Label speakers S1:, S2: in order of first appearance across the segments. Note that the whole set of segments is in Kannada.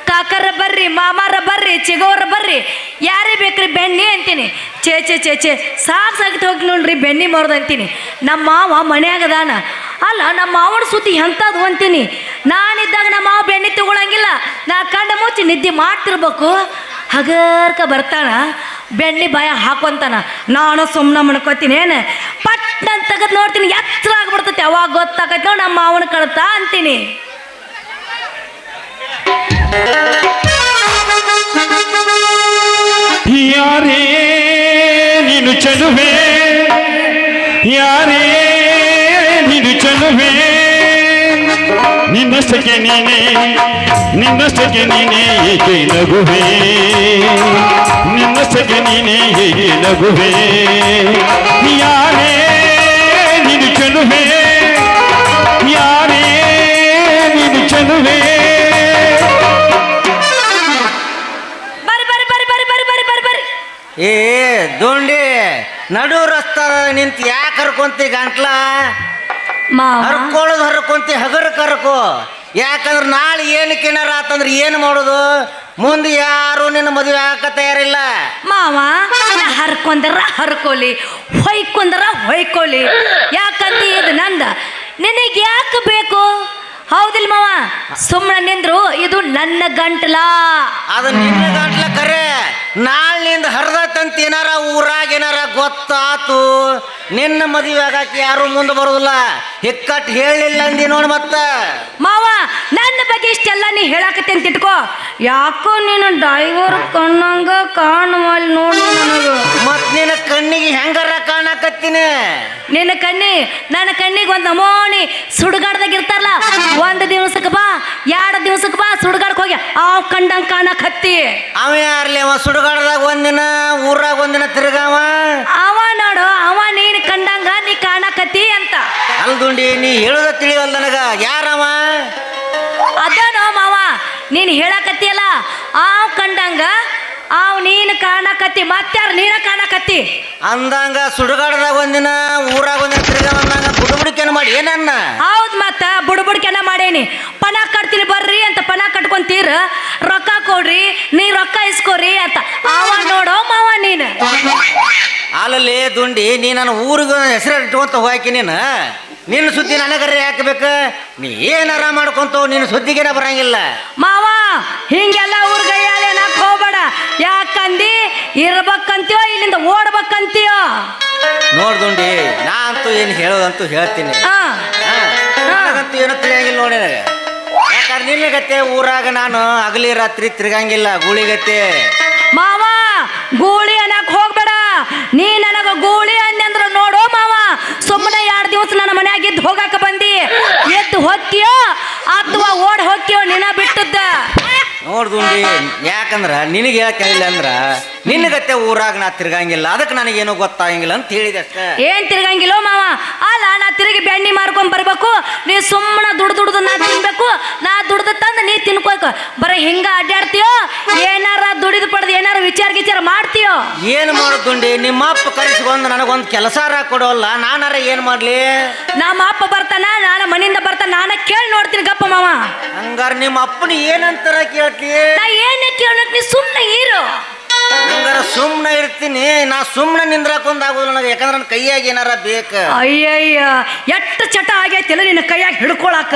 S1: ಕಾಕರ ಬರ್ರಿ, ಮಾಮಾರ ಬರ್ರಿ, ಚಿಗೋರ ಬರ್ರಿ, ಯಾರೇ ಬೇಕ್ರಿ ಬೆಣ್ಣೆ ಅಂತೀನಿ. ಚೇ ಚೇ ಚೇ ಚೇ ಸಾಕ್ಸಾಗಿಟ್ಟು ಹೋಗಿ ನೋಡ್ರಿ ಬೆಣ್ಣೆ ಮರ್ದು ಅಂತೀನಿ. ನಮ್ಮ ಮಾವ ಮನ್ಯಾಗದಾನ. ಅಲ್ಲ ನಮ್ಮ ಮಾವನ ಸುದ್ದಿ ಎಂಥದ್ದು ಅಂತೀನಿ. ನಾನಿದ್ದಾಗ ನಮ್ಮ ಮಾವ ಬೆಣ್ಣೆ ತಗೊಳಂಗಿಲ್ಲ. ನಾ ಕಂಡ ಮುಚ್ಚಿ ನಿದ್ದೆ ಮಾಡ್ತಿರ್ಬೇಕು. ಹಗರ್ಕ ಬರ್ತಾನ, ಬೆಣ್ಣೆ ಬಾಯ ಹಾಕೊಂತಾನ. ನಾನು ಸುಮ್ಮನೆ ಮಣ್ಕೋತೀನಿ. ಏನು ಪಟ್ನ ತೆಗೆದು ನೋಡ್ತೀನಿ, ಎತ್ತರ ಆಗ್ಬಿಡ್ತೈತಿ. ಅವಾಗ ಗೊತ್ತಾಕೈತಿ ನೋಡಿ ನಮ್ಮ ಮಾವನ ಕಳ್ತಾ ಅಂತೀನಿ.
S2: ಯಾರೇ ನೀನು ಚೆಲುವೆ, ಯಾರೇ ನೀನು ಚೆಲುವೆ, ನಿನ್ನಷ್ಟಕ್ಕೆ ನೀನೇ, ನಿನ್ನಷ್ಟಕ್ಕೆ ನೀನೇ ಏಕೆ ನಗುವೆ, ನಿನ್ನಷ್ಟಕ್ಕೆ ನೀನೇ ಏಕೆ ನಗುವೆ. ಯಾರೇ ನೀನು ಚೆಲುವೆ, ಯಾರೇ ನೀನು ಚೆಲುವೆ.
S3: ಏ ದುಂಡಿ ನಡು ರಸ್ತಾರ ನಿಂತು ಯಾಕೆ ಹರ್ಕೊಂತಿ ಗಂಟ್ಲ? ಹರ್ಕೊಳ್ಳೋದು ಹರ್ಕೊಂತಿ, ಹಗರ್ ಕರ್ಕೋ. ಯಾಕಂದ್ರೆ ನಾಳೆ ಏನಕ್ಕೆ ಏನಾರ ಆತಂದ್ರೆ ಏನು ಮಾಡೋದು? ಮುಂದೆ ಯಾರು ನಿನ್ನ ಮದುವೆ ಹಾಕ ತಯಾರಿಲ್ಲ.
S1: ಮಾವ ಹರ್ಕೊಂಡ್ರ ಹರ್ಕೋಲಿ, ಹೊಯ್ಕೊಂಡ್ರ ಹೊಯ್ಕೋಲಿ. ಯಾಕಂತ ಇದು ನಂದ, ನಿನಗೆ ಯಾಕೆ ಬೇಕು? ಹೌದಿಲ್ಲ ಮಾವ? ಸುಮ್ಮನೆ ನಿಂದ್ರು, ಇದು ನನ್ನ ಗಂಟ್ಲ.
S3: ಅದು ನಿನ್ನ ಗಂಟ್ಲ ಕರೆ. ನಾಳಿನಿಂದ ಹರಿದತ್ತಂತ ಏನಾರ ಊರಾಗ ಏನಾರ ಗೊತ್ತಾತು, ನಿನ್ನ ಮದುವೆ ಆಗಾಕಿ ಯಾರು ಮುಂದೆ ಬರೋದಿಲ್ಲ. ಹಿಕ್ಕಟ್ಟು ಹೇಳಿಲ್ಲ ಅಂದಿ ನೋಡು. ಮತ್ತ
S1: ಮಾವ ನನ್ನ ಬಗ್ಗೆ ಇಷ್ಟೆಲ್ಲ ನೀ ಹೇಳಾಕತ್ತೆ ಅಂತ ಇಟ್ಕೋ. ಯಾಕೋ ನೀನು ಡೈವರ್ ಕಣ್ಣಂಗ ಕಾಣುವಲ್ಲಿ ನೋಡು ನನಗೆ.
S3: ಮತ್ ನಿನ್ನ ಕಣ್ಣಿಗೆ ಹೆಂಗಾರ ಕಾಣಕತ್ತೀನಿ.
S1: ನಿನ್ನ ಕಣ್ಣಿ ನನ್ನ ಕಣ್ಣಿಗೆ ಒಂದು ನಮೋಣಿ ಸುಡುಗಾಡ್ದಾಗ ಇರ್ತಾರಲ್ಲ, ಒಂದು ದಿವ್ಸಕ್ಕೆ ಬಾ, 2 ದಿವ್ಸಕ್ಕೆ ಬಾ, ಸುಡುಗಾಡ್ಗೆ ಹೋಗಿ ಅವ್ ಕಂಡಂಗೆ ಕಾಣಕತ್ತಿ.
S3: ಅವ ಯಾರ್ಲಿ? ಅವ ಸುಡುಗಾಡ್ದಾಗ ಒಂದಿನ, ಊರಾಗ ಒಂದಿನ ತಿರ್ಗಾವ.
S1: ಅವ ನೋಡು, ಅವ ನೀನು ಕಂಡಂಗ ನೀ ಕಾಣಕತ್ತಿ ಅಂತ.
S3: ಅಲ್ದುಂಡಿ ನೀ ಹೇಳೋದ ತಿಳಿಯಲ್ಲ ನನಗ. ಯಾರವ?
S1: ಅದನೋ ಮಾವ ನೀನು ಹೇಳಕತ್ತಿಯಲ್ಲ, ಅವ್ ಕಂಡಂಗ ಅವ್ ನೀನು ಕಾಣಕತ್ತಿ. ಮತ್ತಾರು ನೀನ ಕಾಣಕತ್ತಿ
S3: ಅಂದಂಗ ಸುಡುಗಾಡ್ದಾಗ ಒಂದಿನ, ಊರಾಗ ಒಂದಿನ ತಿರ್ಗಾವ ಅಂದಂಗ ಬುಡುಬುಡಿಕೆನ ಮಾಡಿ ಏನನ್ನ?
S1: ಹೌದ್, ಮತ್ತ ಬುಡುಬುಡ್ಕೆನ ಮಾಡೇನಿ. ಪಣ ಕಟ್ತೀನಿ ಬರ್ರಿ ಅಂತ ಪಣ ಕಟ್ಕೊಂತೀರ, ರೊಕ್ಕ ಕೊಡ್ರಿ, ನೀ ರೊಕ್ಕ ಇಸ್ಕೋರಿ ಅಂತ. ಅವ ನೋಡೋ ಮಾವ ನೀನು.
S3: ಅಲ್ಲಲ್ಲಿ ದುಂಡಿ, ನೀ ನನ್ನ ಊರಿಗೆ ಹೆಸರು ಇಟ್ಕೊಂತ ಹೋಗಿ ನೀನು ನಿನ್ನ ಸುದ್ದಿ ನನಗರೆ ಹಾಕಬೇಕು. ನೀ ಏನಾರ ಮಾಡ್ಕೊಂತ ನಿನ್ನ ಸುದ್ದಿಗೇನ ಬರಂಗಿಲ್ಲ.
S1: ಮಾವ ಹಿಂಗೆಲ್ಲ ಊರ್ಗೈಯಾಲೆ ನಾಕ್ ಹೋಗ್ಬೇಡ. ಯಾಕಂದಿ ಇರ್ಬೇಕಂತೀಯೋ ಇಲ್ಲಿಂದ ಓಡ್ಬೇಕಂತೀಯೋ?
S3: ನೋಡ್ದುಂಡಿ, ನಾ ಅಂತೂ ಏನು ಹೇಳೋದಂತೂ ಹೇಳ್ತೀನಿ. ನನಗಂತೂ ಏನೋ ತಿಳಿಯಂಗಿಲ್ಲ ನೋಡಿ ನನಗೆ. ಯಾಕಂದ್ರೆ ನಿನ್ನಗತ್ತೆ ಊರಾಗ ನಾನು ಹಗಲಿ ರಾತ್ರಿ ತಿರ್ಗಂಗಿಲ್ಲ, ಗೂಳಿಗತ್ತೆ.
S1: ಮಾವ ಗೂಳಿ ಅನ್ನಕ್ ಹೋಗ್ಬೇಡ. ನೀ ನನಗ ಗೂಳಿ ಅಂದ್ರ ನೋಡೋ ಮಾವ, ಸುಮ್ಮನೆ 2 ದಿವಸ ನನ್ನ ಮನ್ಯಾಗ ಇದ್ದು ಹೋಗಾಕ ಬಂದಿ. ಎದ್ದು ಹೊಕ್ಕಿಯೋ ಅಥವಾ ಓಡ್ ಹೊಕ್ಕಿಯೋ ನಿನ್ನ ಬಿಟ್ಟದ್ದ.
S3: ನೋಡ್ದುಂಡಿ, ಯಾಕಂದ್ರ ನಿನಗೆ ಹೇಳಕ್ಕಿಲ್ಲ ಅಂದ್ರ ನಿನ್ನಗತ್ತೆ ಊರಾಗ ನಾ ತಿರ್ಗಂಗಿಲ್ಲ, ಅದಕ್ಕೆ ನನಗೇನೋ ಗೊತ್ತಾಗಂಗಿಲ್ಲ ಅಂತ ಹೇಳಿದೆ ಅಷ್ಟೇ.
S1: ಏನ್ ತಿರ್ಗಂಗಿಲ್ಲೋ ಮಾವ? ಅಲ್ಲ ನಾ ತಿರುಗಿ ಬೆಣ್ಣೆ ಮಾರ್ಕೊಂಡ್ ಬರ್ಬೇಕು, ನೀ ಸುಮ್ಮನೆ ದುಡ್ದು ನಾ ತಿನ್ಬೇಕು, ನಾ ದುಡ್ದು ತಂದು ನೀ ತಿನ್ಕೋಕ. ಬರೀ ಹಿಂಗ ಅಡ್ಡಾಡ್ತೀಯೋ? ಏನಾರ ದುಡಿದು ಪಡೆದು ಏನಾರ ವಿಚಾರ ಮಾಡ್ತೀಯೋ?
S3: ಏನು ಮಾಡೋದುಂಡಿ, ನಿಮ್ಮ ಅಪ್ಪ ಕರೆಸಿಕೊಂಡು ನನಗೊಂದು ಕೆಲಸಾರ ಕೊಡೋಲ್ಲ, ನಾನಾರ ಏನ್ ಮಾಡ್ಲಿ?
S1: ನಮ್ಮ ಅಪ್ಪ ಬರ್ತಾನ, ನಾನು ಮನೆಯಿಂದ ಬರ್ತಾನ, ನಾನು ಕೇಳಿ ನೋಡ್ತೀನಿ ಗಪ್ಪ ಮಾವ.
S3: ಹಂಗಾರ ನಿಮ್ಮ ಅಪ್ಪನ ಏನಂತಾರ ಕೇಳ್ತಿ?
S1: ನಾ ಏನೇ ಕೇಳಕ್ ನೀ ಸುಮ್ಮನೆ ಇರು.
S3: ಹಂಗಾರ ಸುಮ್ಮನೆ ಇರ್ತೀನಿ. ನಾ ಸುಮ್ಮನೆ ನಿಂದ್ರಾಕೊಂದಾಗೋದು ನನಗೆ, ಯಾಕಂದ್ರೆ ನನ್ನ ಕೈಯಾಗ ಏನಾರ ಬೇಕ.
S1: ಅಯ್ಯಯ್ಯ ಎಷ್ಟು ಚಟ ಆಗೈತಿಲ್ಲ ನಿನ್ನ ಕೈಯಾಗ ಹಿಡ್ಕೊಳಕ.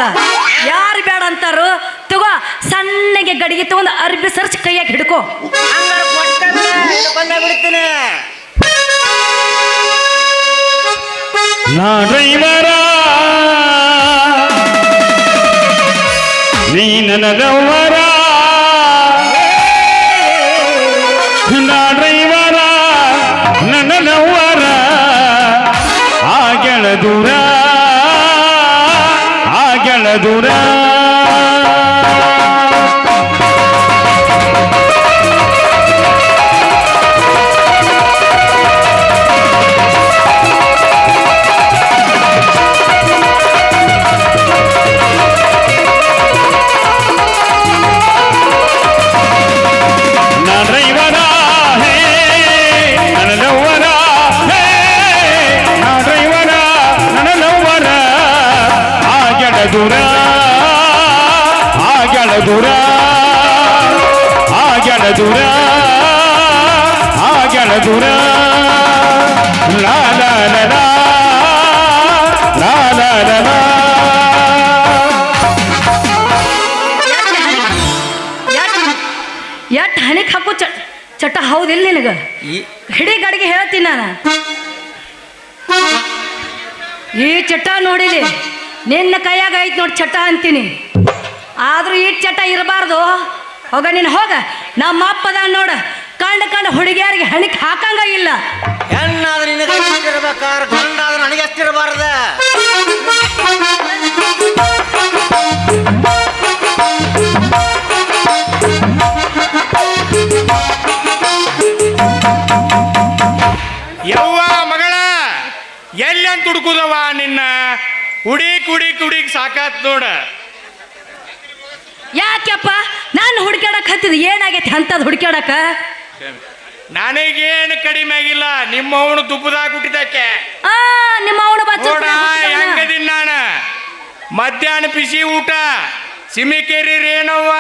S1: ಯಾರು ಬೇಡ ಅಂತಾರು? ತಗೋ ಸಣ್ಣಗೆ ಗಡಿಗೆ ತಗೊಂಡು ಅರ್ಬಿ ಸರ್ಚ್ ಕೈಯಾಗ ಹಿಡ್ಕೋ.
S3: ಹಂಗಾರ ಹಿಡ್ಕೊಂಡೇ ಬಿಡ್ತೀನಿ.
S2: ನಾ ಡ್ರೈವರ, ನೀ ನನ್ನ ಲವ್ವರ. ನಾ ಡ್ರೈವರ, ನನ್ನ ಲವ್ವರ. ಆಗೆಳ ದೂರ, ಆಗೆಳ ದೂರ. ದೂರ ಆಗ್ಯಾಳ ದೂರ ಆಗ್ಯಾಳ ದೂರ ಲಾ ಲಾ ಲಾ ಲಾ ಲಾ ಲಾ ಲಾ ಲಾ.
S1: ಎಟ್ ಹಣಿಕ್ ಹಾಕು ಚಟ ಹೌದಿಲ್ಲ ನಿನಗ ಹಿಡಿ ಗಡಿಗೆ ಹೇಳ್ತೀನಿ ನಾನು. ಈ ಚಟ ನೋಡಿಲಿ ನಿನ್ನ ಕೈಯಾಗ ಐತ್ ನೋಡಿ ಚಟ ಅಂತೀನಿ. ಆದ್ರೂ ಈ ಚಟ ಇರಬಾರ್ದು. ಹೋಗ ನೀನು ಹೋಗ. ನಮ್ಮ ಅಪ್ಪದ ನೋಡ ಕಂಡ ಹುಡುಗಿಯರಿಗೆ ಹಣಿಕ್ ಹಾಕಂಗ ಇಲ್ಲ.
S3: ಹೆಣ್ಣಾದ್ರೆ ನಿನಗೆ ಎಷ್ಟಿರ್ಬೇಕಾರ ಗಂಡಾದ್ರೆ ನನಗೆ ಎಷ್ಟಿರಬಾರ್ದ.
S2: ಯವ್ವ ಮಗಳ ಎಲ್ಲಂತ ಹುಡುಕುದವ ನಿನ್ನ ಹುಡುಕ್ ಸಾಕಾತ್ ನೋಡ.
S1: ಯಾಕೆಪ್ಪ ನಾನು ಹುಡುಕ್ಯಾಡಕ್ ಹತ್ತಿದ ಏನಾಗೈತಿ ಅಂತದ್ ಹುಡುಕ್ಯಾಡಕ?
S2: ನನಗೇನು ಕಡಿಮೆ ಆಗಿಲ್ಲ, ನಿಮ್ಮ ಅವನು ತುಪ್ಪದಾಗ ಹುಟ್ಟಿದಕ್ಕೆ
S1: ನಿಮ್ಮ ಅವನ
S2: ನೋಡ ಹೆಂಗದಿನ್ ನಾನು. ಮಧ್ಯಾಹ್ನ ಬಿಸಿ ಊಟ ಸಿಮಿಕೇರಿ ರೇಣವ್ವ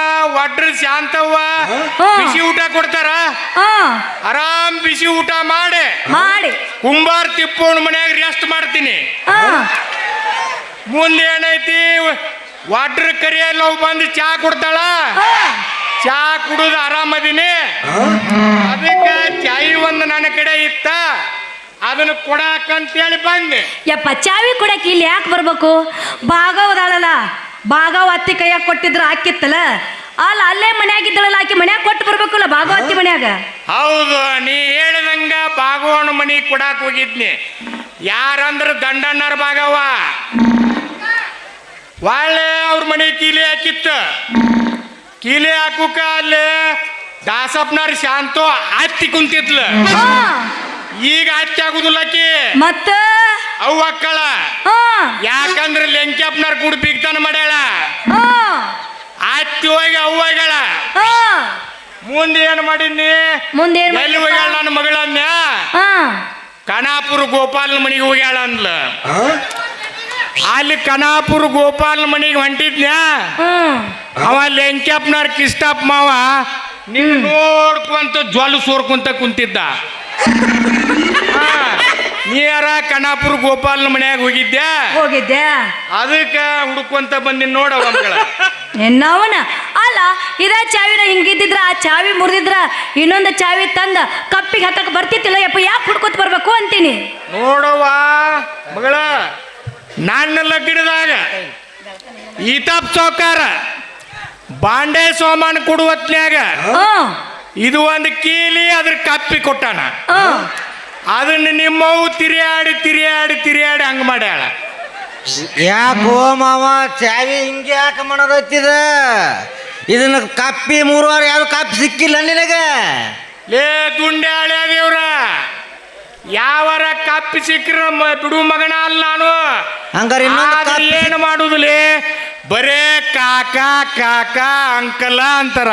S2: ಒಡ್ರ ಶಾಂತವ್ವ ಬಿಸಿ ಊಟ ಕೊಡ್ತಾರ. ಆರಾಮ್ ಬಿಸಿ ಊಟ ಮಾಡಿ ಕುಂಬಾರ್ ತಿಪ್ಪೋಣ ಮನ್ಯಾಗ ರೆಸ್ಟ್ ಮಾಡ್ತೀನಿ. ಮುಂದೆ ಏನೈತಿ ವಾಟ್ರ್ ಕರಿಯಲ್ಲ ಬಂದು ಚಾ ಕೊಡ್ತಾಳ. ಚಾ ಕುಡುದು ಆರಾಮದೀನಿ. ಅದಕ್ಕೆ ಚಾಯಿ ಒಂದು ನನ್ನ ಕಡೆ ಇತ್ತ, ಅದನ್ನ ಕೊಡಾಕಂತೇಳಿ ಬಂದೆ.
S1: ಯಪ್ಪ ಚಾವಿ ಕೊಡಕ್ಕೆ ಇಲ್ಲಿ ಯಾಕೆ ಬರ್ಬೇಕು? ಭಾಗವದಾಳಲ್ಲ, ಭಾಗವ ಅತ್ತಿ ಕೈಯಾಗ ಕೊಟ್ಟಿದ್ರ ಹಾಕಿತ್ತಲ್ಲ, ಅಲ್ಲೇ ಮನ್ಯಾಗಿದ್ದಳಲ್ಲ, ಆಕಿ ಮನ್ಯಾಗ ಕೊಟ್ಟು ಬರ್ಬೇಕಲ್ಲ ಭಾಗವತಿ ಮನ್ಯಾಗ.
S2: ಹೌದು, ನೀ ಹೇಳಿದಂಗ ಭಾಗವನ ಮನಿ ಕೊಡಾಕ್ ಹೋಗಿದ್ನಿ. ಯಾರಂದ್ರ ದಂಡಣ್ಣರ ಭಾಗವ ಒಳ್ಳೆ ಅವ್ರ ಮನೆ ಕೀಲಿ ಹಾಕಿತ್ತ. ಕೀಲಿ ಹಾಕುಕ ಅಲ್ಲಿ ದಾಸಪ್ಪನವ್ರ ಶಾಂತೋ ಹತ್ತಿ ಕುಂತಿದ್ಲ. ಈಗ ಹತ್ತಿ ಆಗುದಿಲ್ಲಕಿ
S1: ಮತ್ತ
S2: ಅವ್ ಅಕ್ಕಳ. ಯಾಕಂದ್ರ ಲೆಂಕ್ಯಪ್ಪನವ್ರ ಕೂಡ ಬಿಗ್ತಾನ ಮಾಡ್ಯಾಳ. ಹತ್ತಿ ಹೋಗಿ ಅವ್ ಹೋಗ್ಯಾಳ. ಮುಂದೆ ಏನ್ ಮಾಡಿದ್ನಿ? ಎಲ್ಲಿ ಹೋಗ್ಯಾಳ ನನ್ನ ಮಗಳನ್ನ? ಖಾನಾಪುರ ಗೋಪಾಲನ ಮನೆಗೆ ಹೋಗ್ಯಾಳ ಅಂದ್ಲ. ಅಲ್ಲಿ ಖಾನಾಪುರ ಗೋಪಾಲನ ಮನೆಗೆ ಹೊಂಟಿದ್ನ್ಯಾ. ಅವ ಲೆಂಕ್ಯಪ್ಪನವ್ರ ಕಿಷ್ಟಪ್ಪ ಮಾವ ನೀನು ನೋಡ್ಕೊಂತ ಜ್ವಾಲು ಸೋರ್ಕೊಂತ ಕುಂತಿದ್ದ. ನೀರ ಖಾನಾಪುರ ಗೋಪಾಲನ ಮನ್ಯಾಗ ಹೋಗಿದ್ದೆ. ಅದಕ್ಕೆ ಹುಡುಕೊಂತ ಬಂದಿನ್ ನೋಡವ ಮಗಳ.
S1: ಎನ್ನವನ ಅಲ್ಲ, ಇದೇ ಚಾವಿನ ಹಿಂಗಿದ್ದಿದ್ರ ಆ ಚಾವಿ ಮುರಿದಿದ್ರ ಇನ್ನೊಂದು ಚಾವಿ ತಂದ ಕಪ್ಪಿಗೆ ಹಾಕಕ್ ಬರ್ತಿತ್ತಿಲ್ಲ. ಯಪ್ಪ ಯಾಕೆ ಹುಡ್ಕೊತ ಬರ್ಬೇಕು ಅಂತೀನಿ.
S2: ನೋಡವ್ವ ಮಗಳ, ನನ್ನ ಲಗ್ನದಾಗ ಈತಾಪ್ ಚೌಕಾರ ಬಾಂಡೆ ಸೋಮಾನ್ ಕೊಡುವತ್ನ್ಯಾಗ ಇದು ಒಂದು ಕೀಲಿ ಅದ್ರ ಕಪ್ಪಿ ಕೊಟ್ಟಾನ. ಅದನ್ನ ನಿಮ್ಮವು ತಿರಿಯಾಡಿ ಹಂಗ ಮಾಡ್ಯಾಳ.
S3: ಯಾಕೋ ಮಾವ ಚಾವಿ ಹಿಂಗೆ ಯಾಕೆ ಮಾಡೋದತ್ತಿದ? ಇದನ್ನ ಕಪ್ಪಿ 3 ವಾರ ಯಾವ್ದು ಕಪ್ಪಿ ಸಿಕ್ಕಿಲ್ಲ ನಿನಗೆ?
S2: ಲೇ ದುಂಡೆ ಹಳೆ ದೇವ್ರ, ಯಾವರ ಕಪ್ಪಿ ಸಿಕ್ಕ್ರ ಬಿಡು ಮಗನ ಅಲ್ಲ ನಾನು.
S3: ಹಂಗಾರೆ
S2: ಏನು ಮಾಡುದಿಲ್ಲ, ಬರೇ ಕಾಕಾ ಕಾಕಾ ಅಂಕಲ ಅಂತಾರ,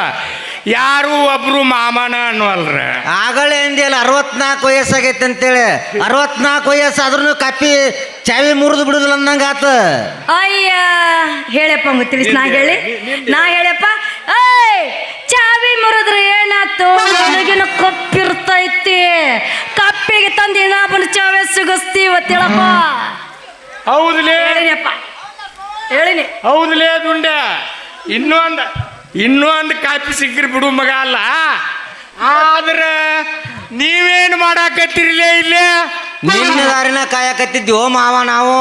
S2: ಯಾರು ಒಬ್ರು ಮಾಮನ ಅನ್ನುವಲ್ರ.
S3: ಆಗಲೇ ಅಂದಿಯಲ್ಲ 64 ವಯಸ್ಸಾಗೈತೆ ಅಂತೇಳಿ. 64 ವಯಸ್ಸಾದ್ರೂ ಕಪ್ಪಿ ಚಾವಿ ಮುರಿದು ಬಿಡುದಿಲ್ಲ ಅಂದಂಗ ಆತ.
S1: ಅಯ್ಯ ಹೇಳಪ್ಪ ತಿಳಿಸ್. ನಾ ಹೇಳಪ್ಪ. ಚಾವಿ ಮುರಿದ್ರೆ ಏನಾಯ್ತು? ನನಗಿನ ಕಪ್ಪಿರ್ತೈತಿ. ಕಪ್ಪಿಗೆ ತಂದು ಇನ್ನೊಬ್ಬನ ಚಾವಿ ಸಿಗಸ್ತೀವ ತಿಳಪ್ಪ.
S2: ಹೌದ್ಲೇ
S1: ಹೇಳಿನಿ.
S2: ಹೌದ್ಲೇ ದುಂಡೆ, ಇನ್ನೊಂದು ಕಾಪಿ ಸಿಕ್ಕ್ರಿ ಬಿಡು ಮಗ ಅಲ್ಲ. ಆದ್ರ ನೀವೇನು ಮಾಡಾಕತ್ತಿರ್ಲೇ ಇಲ್ಲೇ?
S3: ನಿನ್ನ ದಾರಿನ ಕಾಯಕತ್ತಿದ್ವಿ ಮಾವ ನಾವು.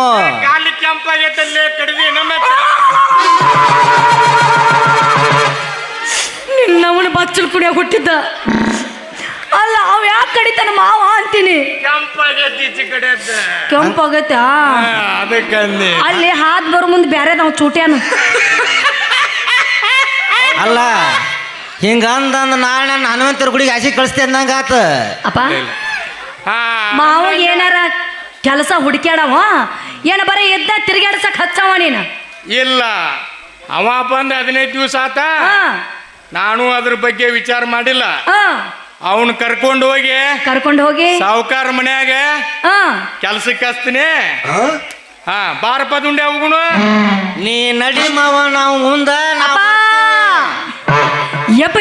S2: ಕಾಲಿ ಕೆಂಪಾಗೈತಲ್ಲೇ ಕಡಿದಿ ನಮ್ಮ
S1: ನಿನ್ನವನ ಬಚ್ಚಲ್ ಕುಡಿಯಾಗ ಹುಟ್ಟಿದ್ದ ಅಲ್ಲ. ಅವ್ ಯಾಕೆ ಕಡಿತಾನ ಮಾವ ಅಂತೀನಿ. ಕೆಂಪಾಗೈತ
S2: ಅದಕ್ಕಂದಿ.
S1: ಅಲ್ಲಿ ಹಾದ್ ಬರೋ ಮುಂದೆ ಬ್ಯಾರೆ ನಾವು ಚೂಟ್ಯಾನ
S3: ಅಲ್ಲ. ಹಿಂಗಂದ ನಾಳೆ ನನ್ನ ಹನುಮಂತರ ಗುಡಿಗೆ ಹಸಿ ಕಳಿಸ್ತೆ ಅಂದಂಗ ಆತ.
S1: ಅಪ್ಪ ಮಾವ ಏನಾರ ಕೆಲಸ ಹುಡುಕ್ಯಾಡವ ಏನ ಬರೀ ಎದ್ದ ತಿರ್ಗಾಡ್ಸಕ್ ಹಚ್ಚವ ನೀನು?
S2: ಇಲ್ಲ, ಅವ ಬಂದು 15 ದಿವಸ ಆತ. ನಾನು ಅದ್ರ ಬಗ್ಗೆ ವಿಚಾರ ಮಾಡಿಲ್ಲ. ಅವನು ಕರ್ಕೊಂಡು ಹೋಗಿ ಸಾವುಕಾರ ಮನ್ಯಾಗ ಕೆಲ್ಸಕ್ಕೆ ಹಚ್ತೀನಿ. ಬಾರಪ್ಪ ದುಂಡೆ ಹೋಗುಣ.
S3: ನೀ ನಡಿ ಮಾವ, ನಾವು ಮುಂದ
S1: ಯಪ್ಪ